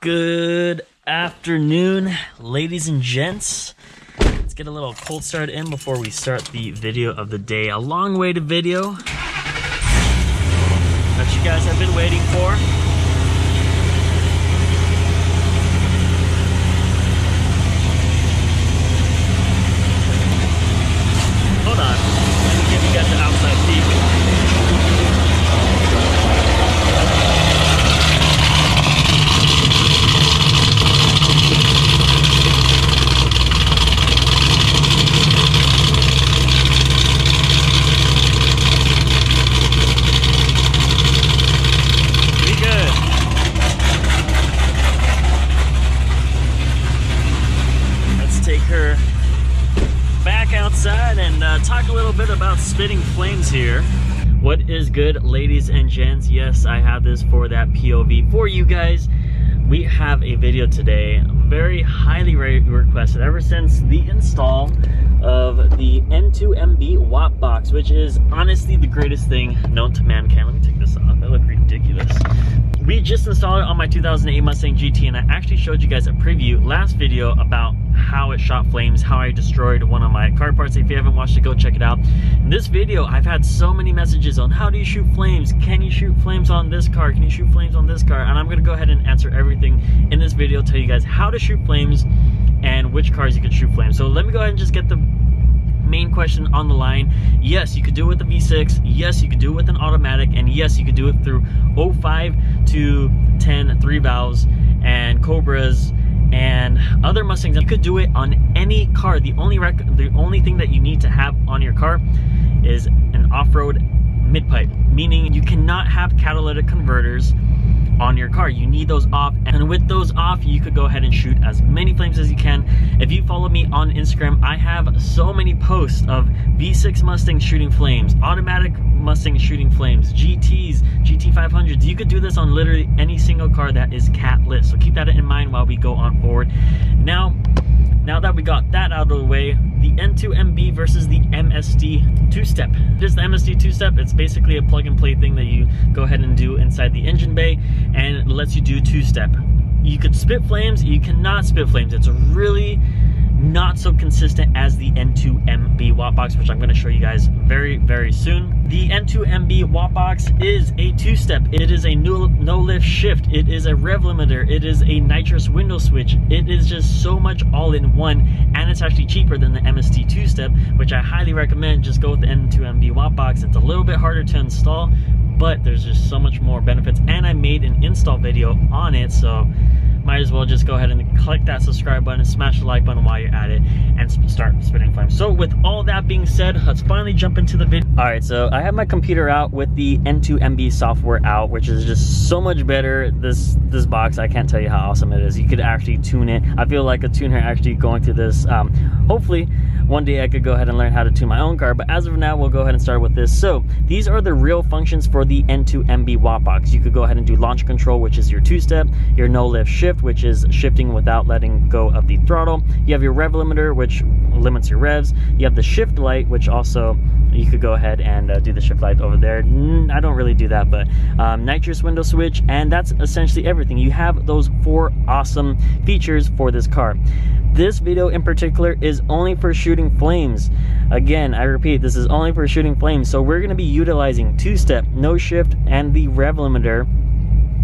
Good afternoon, ladies and gents. Let's get a little cold start in before we start the video of the day. A long waited video that you guys have been waiting for. Hold on, let me give you guys the outside peek. Outside and talk a little bit about spitting flames here. What is good, ladies and gents? Yes, I have this for that POV for you guys. We have a video today, very highly requested ever since the install of the N2MB watt box, which is honestly the greatest thing known to mankind. Let me take this off, that look ridiculous. We just installed it on my 2008 Mustang GT, and I actually showed you guys a preview last video about how it shot flames, how I destroyed one of my car parts. If you haven't watched it, go check it out. In this video, I've had so many messages on how do you shoot flames? Can you shoot flames on this car? Can you shoot flames on this car? And I'm gonna go ahead and answer everything in this video, tell you guys how to shoot flames and which cars you can shoot flames. So let me go ahead and just get the main question on the line. Yes, you could do it with the V6. Yes, you could do it with an automatic. And yes, you could do it through 05 to 10 3 valves and Cobras and other Mustangs. You could do it on any car. The only thing that you need to have on your car is an off-road mid-pipe, meaning you cannot have catalytic converters on your car. You need those off, and with those off, you could go ahead and shoot as many flames as you can. If you follow me on Instagram, I have so many posts of V6 Mustangs shooting flames, automatic Mustangs shooting flames, GTs, GT500s. You could do this on literally any single car that is cat-lit, so keep that in mind while we go on forward. Now that we got that out of the way, the N2MB versus the MSD two-step. This is the MSD two-step. It's basically a plug-and-play thing that you go ahead and do inside the engine bay, and it lets you do two-step. You could spit flames, you cannot spit flames. It's really not so consistent as the N2MB watt box, which I'm going to show you guys very, very soon. The N2MB watt box is a two-step. It is a no-lift shift. It is a rev limiter. It is a nitrous window switch. It is just so much all in one, and it's actually cheaper than the MSD two-step, which I highly recommend. Just go with the N2MB watt box. It's a little bit harder to install, but there's just so much more benefits, and I made an install video on it, so might as well just go ahead and click that subscribe button and smash the like button while you're at it and start spitting flames. So with all that being said, let's finally jump into the video. All right, so I have my computer out with the N2MB software out, which is just so much better. This box, I can't tell you how awesome it is. You could actually tune it. I feel like a tuner actually going through this. Hopefully one day I could go ahead and learn how to tune my own car, but as of now, we'll go ahead and start with this. So these are the real functions for the N2MB watt box. You could go ahead and do launch control, which is your two-step, your no-lift shift, which is shifting without letting go of the throttle. You have your rev limiter, which limits your revs. You have the shift light, which also you could go ahead and do the shift light over there. I don't really do that, but nitrous window switch, and that's essentially everything. You have those 4 awesome features for this car. This video in particular is only for shooting flames. Again, I repeat, this is only for shooting flames. So we're going to be utilizing two-step, no shift, and the rev limiter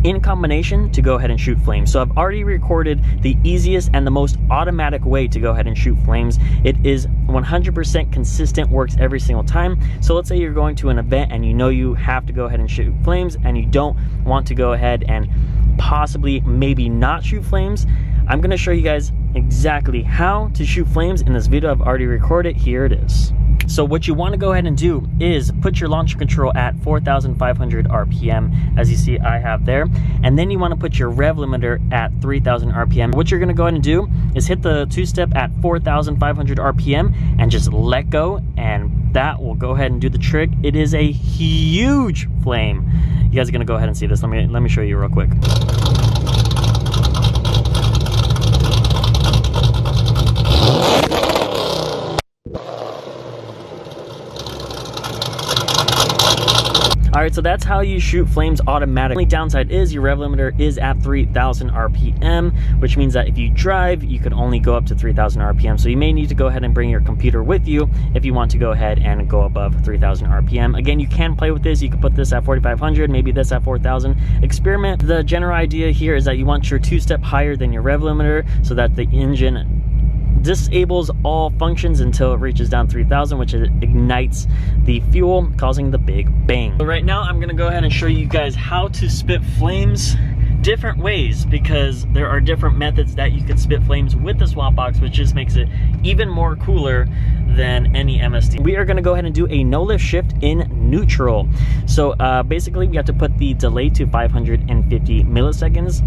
in combination to go ahead and shoot flames. So I've already recorded the easiest and the most automatic way to go ahead and shoot flames. It is 100% consistent, works every single time. So let's say you're going to an event and you know you have to go ahead and shoot flames, and you don't want to go ahead and possibly maybe not shoot flames. I'm going to show you guys exactly how to shoot flames in this video I've already recorded. Here it is. So what you want to go ahead and do is put your launch control at 4,500 RPM, as you see I have there, and then you want to put your rev limiter at 3,000 RPM. What you're going to go ahead and do is hit the two-step at 4,500 RPM and just let go, and that will go ahead and do the trick. It is a huge flame. You guys are going to go ahead and see this. Let me show you real quick. Alright, so that's how you shoot flames automatically. The only downside is your rev limiter is at 3,000 RPM, which means that if you drive, you could only go up to 3,000 RPM. So you may need to go ahead and bring your computer with you if you want to go ahead and go above 3,000 RPM. Again, you can play with this. You can put this at 4,500, maybe this at 4,000. Experiment. The general idea here is that you want your two-step higher than your rev limiter so that the engine disables all functions until it reaches down 3,000, which ignites the fuel, causing the big bang. So right now I'm gonna go ahead and show you guys how to spit flames different ways, because there are different methods that you can spit flames with the swap box, which just makes it even more cooler than any MST. We are going to go ahead and do a no lift shift in neutral. So basically we have to put the delay to 550 milliseconds,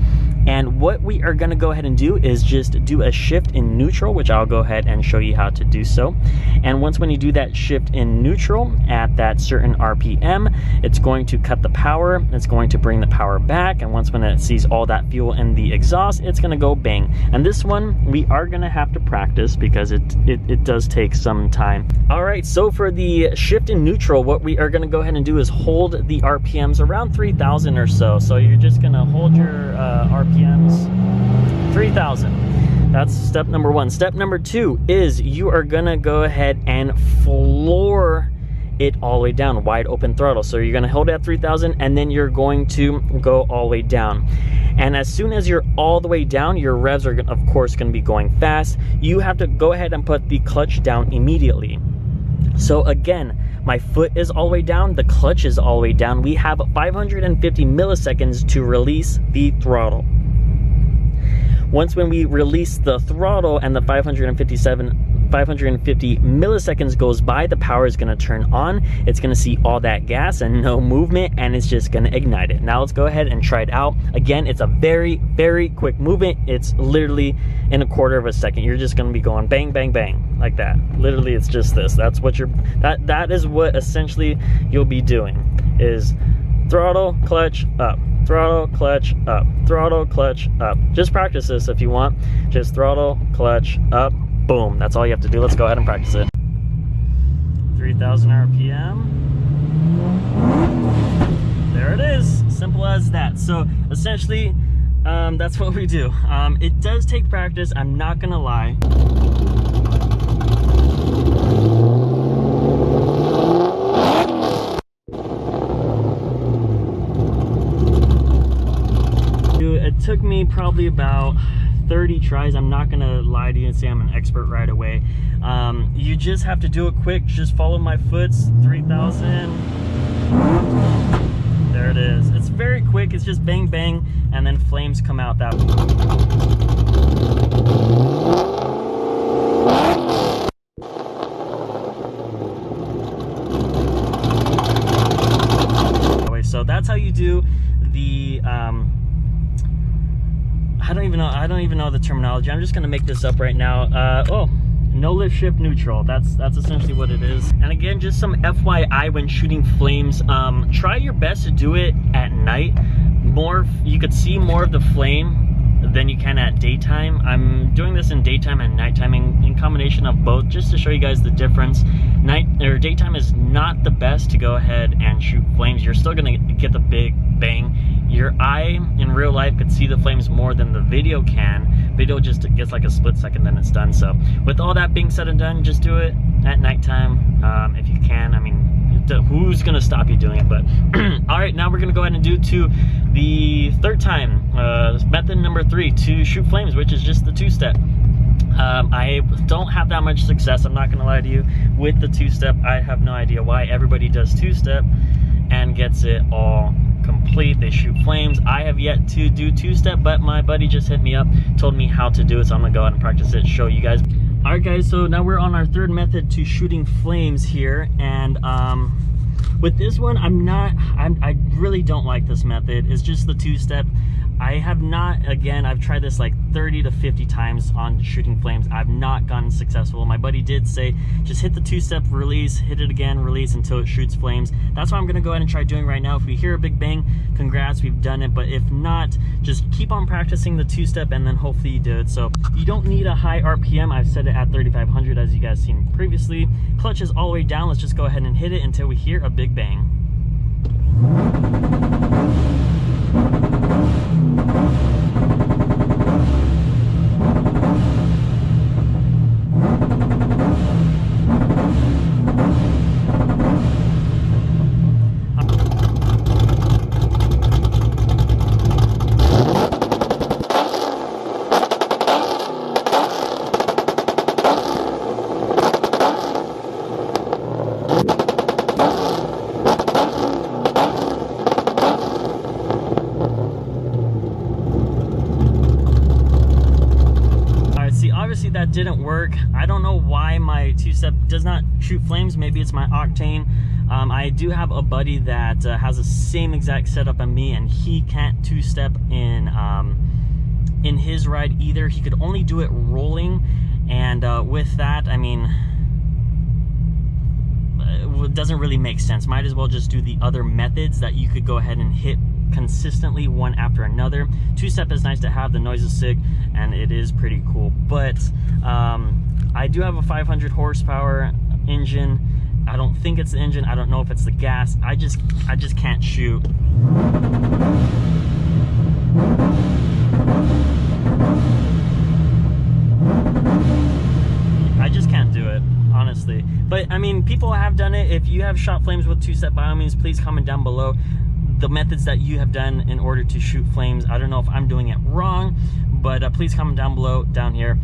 and what we are going to go ahead and do is just do a shift in neutral, which I'll go ahead and show you how to do so. And when you do that shift in neutral at that certain RPM, it's going to cut the power, it's going to bring the power back, and when it sees all that fuel in the exhaust, it's gonna go bang. And this one we are gonna have to practice because it does take some time. All right, so for the shift in neutral, what we are gonna go ahead and do is hold the RPMs around 3,000 or so. So you're just gonna hold your RPMs 3,000. That's step number one. Step number two is you are gonna go ahead and floor it all the way down, wide open throttle. So you're gonna hold it at 3,000 and then you're going to go all the way down. And as soon as you're all the way down, your revs are of course gonna be going fast. You have to go ahead and put the clutch down immediately. So again, my foot is all the way down, the clutch is all the way down. We have 550 milliseconds to release the throttle. When we release the throttle and the 550 milliseconds goes by, the power is going to turn on. It's going to see all that gas and no movement, and it's just going to ignite it. Now let's go ahead and try it out. Again, it's a very, very quick movement. It's literally in a quarter of a second. You're just going to be going bang, bang, bang like that. Literally, it's just this. That's what that is what essentially you'll be doing, is throttle, clutch, up. Throttle, clutch, up. Throttle, clutch, up. Just practice this if you want. Just throttle, clutch, up. Boom. That's all you have to do. Let's go ahead and practice it. 3,000 RPM. There it is. Simple as that. So essentially, that's what we do. It does take practice. I'm not gonna lie. It took me probably about 30 tries. I'm not gonna lie to you and say I'm an expert right away. You just have to do it quick. Just follow my foots. 3,000. There it is. It's very quick. It's just bang bang, and then flames come out that way. So that's how you do the I don't even know the terminology. I'm just gonna make this up right now. No lift shift neutral. That's essentially what it is. And again, just some FYI when shooting flames, try your best to do it at night. You could see more of the flame than you can at daytime. I'm doing this in daytime and nighttime in combination of both, just to show you guys the difference. Daytime is not the best to go ahead and shoot flames. You're still gonna get the big bang. Your eye in real life could see the flames more than the video can. Video just gets like a split second, then it's done. So with all that being said and done, just do it at nighttime if you can. I mean, who's gonna stop you doing it? But all right, now we're gonna go ahead and do to the third time, method number 3 to shoot flames, which is just the two-step. I don't have that much success, I'm not gonna lie to you, with the two-step. I have no idea why everybody does two-step and gets it all complete. They shoot flames. I have yet to do two-step, but my buddy just hit me up, told me how to do it, so I'm gonna go ahead and practice it, show you guys. All right guys, so now we're on our third method to shooting flames here, and with this one, I really don't like this method. It's just the two-step. I have not, again, I've tried this like 30 to 50 times on shooting flames. I've not gotten successful. My buddy did say, just hit the two-step release, hit it again, release until it shoots flames. That's what I'm gonna go ahead and try doing right now. If we hear a big bang, congrats, we've done it. But if not, just keep on practicing the two-step and then hopefully you do it. So you don't need a high RPM. I've set it at 3,500 as you guys seen previously. Clutch is all the way down. Let's just go ahead and hit it until we hear a big bang. Obviously that didn't work. I don't know why my two-step does not shoot flames. Maybe it's my Octane. I do have a buddy that has the same exact setup as me, and he can't two-step in his ride either. He could only do it rolling, and with that, I mean, it doesn't really make sense. Might as well just do the other methods that you could go ahead and hit consistently one after another. Two-step is nice to have, the noise is sick, and it is pretty cool. But I do have a 500 horsepower engine. I don't think it's the engine. I don't know if it's the gas. I just can't shoot. I just can't do it, honestly. But I mean, people have done it. If you have shot flames with two-step, by all means, please comment down below the methods that you have done in order to shoot flames. I don't know if I'm doing it wrong, but please comment down below, down here.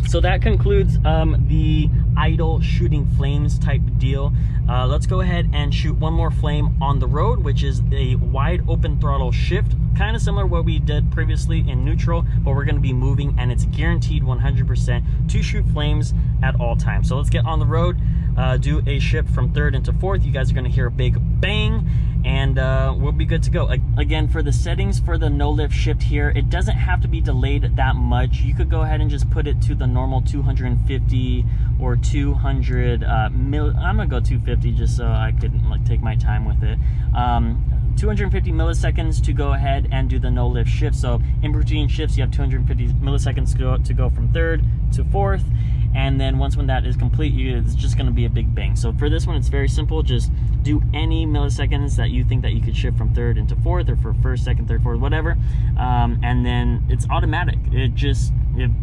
So that concludes the idle shooting flames type deal. Let's go ahead and shoot one more flame on the road, which is a wide open throttle shift, kind of similar to what we did previously in neutral, but we're going to be moving, and it's guaranteed 100% to shoot flames at all times. So let's get on the road, do a shift from third into fourth. You guys are going to hear a big bang, and we'll be good to go. Again, for the settings for the no lift shift here, it doesn't have to be delayed that much. You could go ahead and just put it to the normal 250 or 200 I'm gonna go 250 just so I could like take my time with it. 250 milliseconds to go ahead and do the no lift shift. So in between shifts, you have 250 milliseconds to go from third to fourth. And then once when that is complete, it's just going to be a big bang. So for this one, it's very simple. Just do any milliseconds that you think that you could shift from third into fourth, or for first, second, third, fourth, whatever. And then it's automatic. It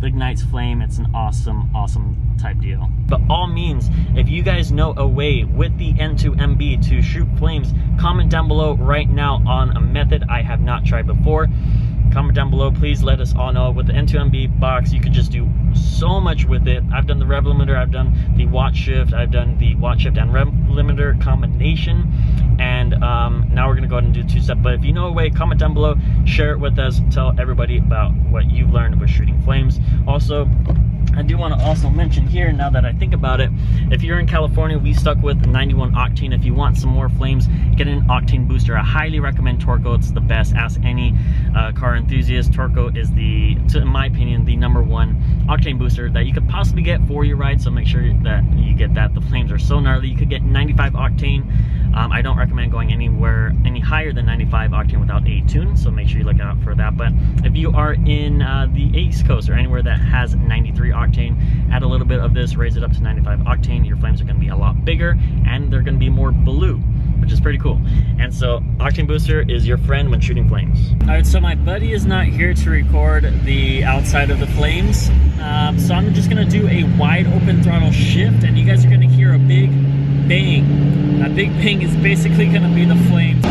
ignites flame. It's an awesome type deal. By all means, if you guys know a way with the N2MB to shoot flames, comment down below right now on a method I have not tried before. Comment down below, please let us all know. With the N2MB box, you could just do so much with it. I've done the rev limiter, I've done the watt shift, I've done the watt shift and rev limiter combination, and now we're gonna go ahead and do two-step. But if you know a way, comment down below, share it with us, tell everybody about what you've learned with shooting flames. Also, I do want to also mention here, now that I think about it, if you're in California, we stuck with 91 Octane. If you want some more flames, get an Octane booster. I highly recommend Torco. It's the best. Ask any car enthusiast. Torco is in my opinion, the #1 Octane booster that you could possibly get for your ride. So make sure that you get that. The flames are so gnarly. You could get 95 Octane. I don't recommend going any higher than 95 Octane without a tune, so make sure you look out for that. But if you are in the East Coast or anywhere that has 93 Octane, add a little bit of this, raise it up to 95 Octane. Your flames are going to be a lot bigger, and they're going to be more blue, which is pretty cool. And so Octane booster is your friend when shooting flames. All right, so my buddy is not here to record the outside of the flames, so I'm just going to do a wide open throttle shift, and you guys are going to hear a big bang. That big bang is basically going to be the flames.